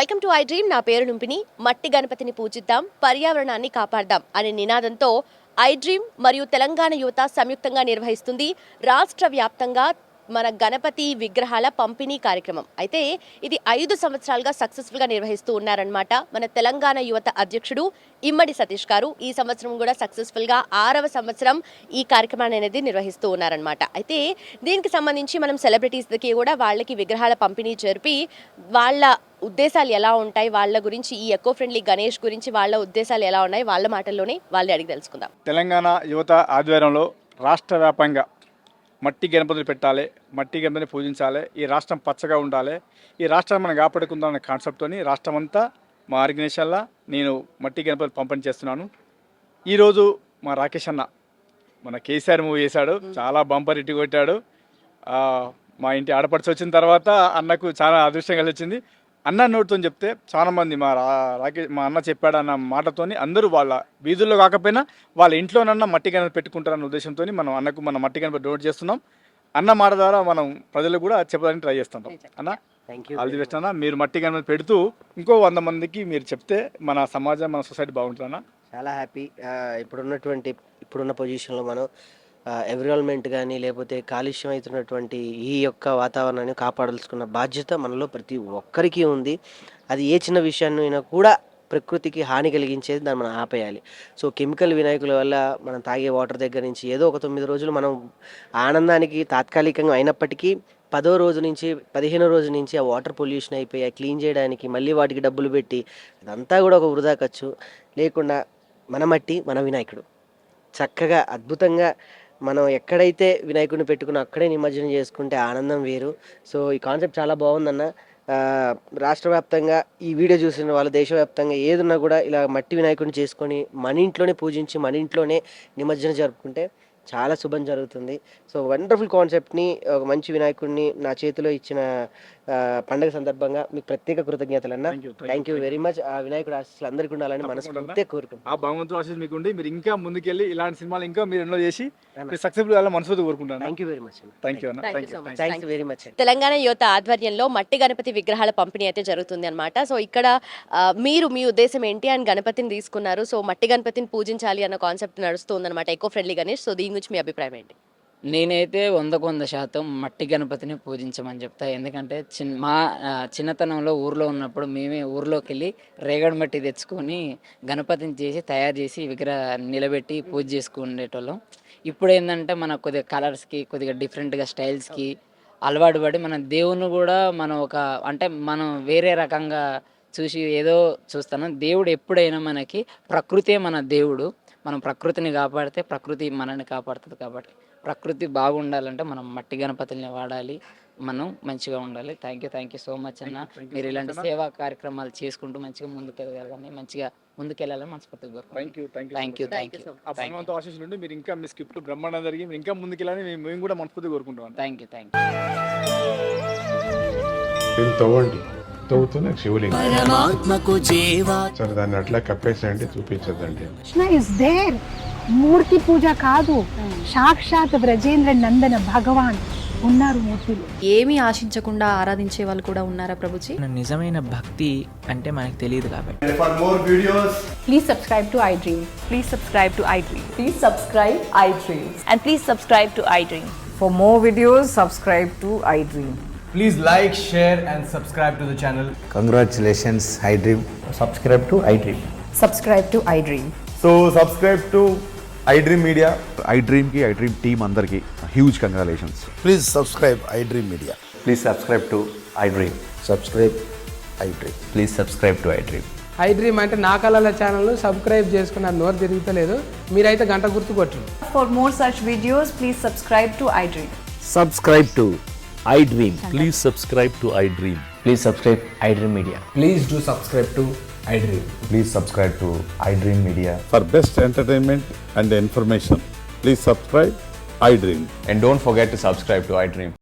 Welcome to I dream. నా పేరు నుంపిని. మట్టి గణపతిని పూజిద్దాం, పర్యావరణాన్ని కాపాడదాం అనే నినాదంతో ఐ డ్రీమ్ మరియు తెలంగాణ యువత సంయుక్తంగా నిర్వహిస్తుంది రాష్ట్ర వ్యాప్తంగా మన గణపతి విగ్రహాల పంపిణీ కార్యక్రమం. అయితే ఇది 5 సంవత్సరాలుగా సక్సెస్ఫుల్గా నిర్వహిస్తూ ఉన్నారనమాట మన తెలంగాణ యువత అధ్యక్షుడు ఇమ్మడి సతీష్ గారు. ఈ సంవత్సరం కూడా సక్సెస్ఫుల్గా 6వ సంవత్సరం ఈ కార్యక్రమాన్ని అనేది నిర్వహిస్తూ ఉన్నారనమాట. అయితే దీనికి సంబంధించి మనం సెలబ్రిటీస్కి కూడా వాళ్ళకి విగ్రహాల పంపిణీ జరిపి వాళ్ళ ఉద్దేశాలు ఎలా ఉంటాయి, వాళ్ళ గురించి ఈ ఎకో ఫ్రెండ్లీ గణేష్ గురించి వాళ్ళ ఉద్దేశాలు ఎలా ఉన్నాయి వాళ్ళ మాటల్లోనే వాళ్ళని అడిగి తెలుసుకుందాం. తెలంగాణ యువత ఆధ్వర్యంలో రాష్ట్ర వ్యాప్తంగా మట్టి గణపతులు పెట్టాలి, మట్టి గణపతిని పూజించాలి, ఈ రాష్ట్రం పచ్చగా ఉండాలి, ఈ రాష్ట్రాన్ని మనం కాపాడుకుందాం అనే కాన్సెప్ట్తోని రాష్ట్రం అంతా మా ఆర్గనైజేషన్లో నేను మట్టి గణపతులు పంపిణీ చేస్తున్నాను. ఈరోజు మా రాకేష్ అన్న మన కేసీఆర్ మూవీ చేశాడు, చాలా బంపర్ ఇటు కొట్టాడు. మా ఇంటి ఆడపడిచి వచ్చిన తర్వాత అన్నకు చాలా అదృష్టం కలిసి వచ్చింది. అన్న నోటితో చెప్తే చాలామంది మా అన్న చెప్పాడు అన్న మాటతోని అందరూ వాళ్ళ వీధుల్లో కాకపోయినా వాళ్ళ ఇంట్లోనన్నా మట్టి గణపతి పెట్టుకుంటారన్న ఉద్దేశంతో మనం అన్నకు మన మట్టి గణపతి డొనేట్ చేస్తున్నాం. అన్న మాట ద్వారా మనం ప్రజలకు కూడా చెప్పడానికి ట్రై చేస్తుంటాం. అన్న ఆల్ ది బెస్ట్ అన్న. మీరు మట్టి గణపతి పెడుతూ ఇంకో 100 మందికి మీరు చెప్తే మన సమాజం మన సొసైటీ బాగుంటుందన్న. చాలా హ్యాపీ. ఇప్పుడున్న పొజిషన్లో మనం ఎన్విరాన్మెంట్ కానీ లేకపోతే కాలుష్యం అవుతున్నటువంటి ఈ యొక్క వాతావరణాన్ని కాపాడాల్సుకున్న బాధ్యత మనలో ప్రతి ఒక్కరికి ఉంది. అది ఏ చిన్న విషయాన్ని కూడా ప్రకృతికి హాని కలిగించేది, దాన్ని మనం ఆపేయాలి. సో కెమికల్ వినాయకుల వల్ల మనం తాగే వాటర్ దగ్గర నుంచి ఏదో ఒక 9 రోజులు మనం ఆనందానికి తాత్కాలికంగా అయినప్పటికీ 10వ రోజు నుంచి 15వ రోజు నుంచి ఆ వాటర్ పొల్యూషన్ అయిపోయి క్లీన్ చేయడానికి మళ్ళీ వాటికి డబ్బులు పెట్టి అదంతా కూడా ఒక వృధా ఖర్చు లేకుండా మన మట్టి మన వినాయకుడు చక్కగా అద్భుతంగా మనం ఎక్కడైతే వినాయకుడిని పెట్టుకుని అక్కడే నిమజ్జనం చేసుకుంటే ఆనందం వేరు. సో ఈ కాన్సెప్ట్ చాలా బాగుందన్న. రాష్ట్ర వ్యాప్తంగా ఈ వీడియో చూసిన వాళ్ళు దేశవ్యాప్తంగా ఏదున్నా కూడా ఇలా మట్టి వినాయకుడిని చేసుకొని మన ఇంట్లోనే పూజించి మన ఇంట్లోనే నిమజ్జనం జరుపుకుంటే చాలా శుభం జరుగుతుంది. సో వండర్ఫుల్ కాన్సెప్ట్ని, ఒక మంచి వినాయకుడిని నా చేతిలో ఇచ్చిన పండుగ సందర్భంగా మీకు ప్రత్యేక కృతజ్ఞతలు అన్న. Thank you very much. ఆ వినాయకుడు ఆశీస్సులు అందరికీ ఉండాలని మనస్ఫూర్తిగా కోరుకుంటున్నాను. ఆ భగవంతుడు ఆశీస్సు మీకు ఉండి మీరు ఇంకా ముందుకెళ్ళి ఇలాంటి సినిమాలు ఇంకా మీరు ఎన్నో చేసి సక్సెస్ఫుల్ అవ్వాలని మనస్ఫూర్తిగా కోరుకుంటున్నాను. Thank you very much. Thank you అన్న. Thanks very much. తెలంగాణ యువత ఆధ్వర్యంలో మట్టి గణపతి విగ్రహాల పంపిణీ అయితే జరుగుతుంది అనమాట. సో ఇక్కడ మీరు మీ ఉద్దేశం ఏంటి అని గణపతిని తీసుకున్నారు. సో మట్టి గణపతిని పూజించాలి అన్న కాన్సెప్ట్ నడుస్తుంది అనమాట, ఎకో ఫ్రెండ్లీ గణేష్. సో దీని గురించి మీ అభిప్రాయం ఏంటి? నేనైతే 100% మట్టి గణపతిని పూజించమని చెప్తా. ఎందుకంటే మా చిన్నతనంలో ఊర్లో ఉన్నప్పుడు మేమే ఊర్లోకి వెళ్ళి రేగడి మట్టి తెచ్చుకొని గణపతిని తయారు చేసి నిలబెట్టి పూజ చేసుకునేటోళ్ళం. ఇప్పుడు ఏంటంటే మన కొద్దిగా కలర్స్కి కొద్దిగా డిఫరెంట్గా స్టైల్స్కి అలవాటు పడి మన దేవుని కూడా మనం వేరే రకంగా చూసి ఏదో చూస్తాను. దేవుడు ఎప్పుడైనా మనకి ప్రకృతే మన దేవుడు. మనం ప్రకృతిని కాపాడితే ప్రకృతి మనల్ని కాపాడుతుంది. కాబట్టి ప్రకృతి బాగుండాలంటే మనం మట్టి గణపతుల్ని వాడాలి, మనం మంచిగా ఉండాలి. థ్యాంక్ యూ సో మచ్ అన్న. మీరు ఇలాంటి సేవా కార్యక్రమాలు చేసుకుంటూ మంచిగా ముందుకెళ్ళాలని మనస్ఫూర్తిగా థ్యాంక్ యూ. ఆశీస్సులు ఉండి మీరు ఇంకా మీ స్క్రిప్ట్ బ్రహ్మాండం జరిగి మీరు ఇంకా ముందుకెళ్ళాలని మేము కూడా మనస్ఫూర్తిగా కోరుకుంటాం. Thank you. తవ్వుతున్న శివలింగం సరే దాన్ని అట్లా కప్పేసేయండి, చూపించదండి. Krishna is there. మూర్తి పూజ కాదు, సాక్షాత్ బ్రజేంద్ర నందన భగవాన్ ఉన్నారు మూర్తిలో. ఏమీ ఆశించకుండా ఆరాధించే వాళ్ళు కూడా ఉన్నారా ప్రభుజీ? నిజమైన భక్తి అంటే మనకు తెలియదు కాబట్టి. For more videos, please subscribe to I dream. Please subscribe to iDream. Please subscribe I dream. And please subscribe to iDream. For more videos, subscribe to iDream. please like, share and subscribe to the channel. Congratulations, iDream. Subscribe to iDream. Subscribe to I dream. So subscribe to iDream Media. iDream ki iDream team andarki huge congratulations. Please subscribe iDream Media. Please subscribe to iDream. Subscribe iDream. Please subscribe to iDream. iDream అంటే నా కళల channel subscribe చేసుకున్న నోరు తిరుగుతలేదు. మీరైతే గంట గుర్తు కొట్టండి. For more such videos, please subscribe to iDream. Subscribe to iDream. Please subscribe to iDream. Please subscribe iDream Media. Please do subscribe to iDream. Please subscribe to iDream Media. For best entertainment and information, please subscribe iDream. And don't forget to subscribe to iDream.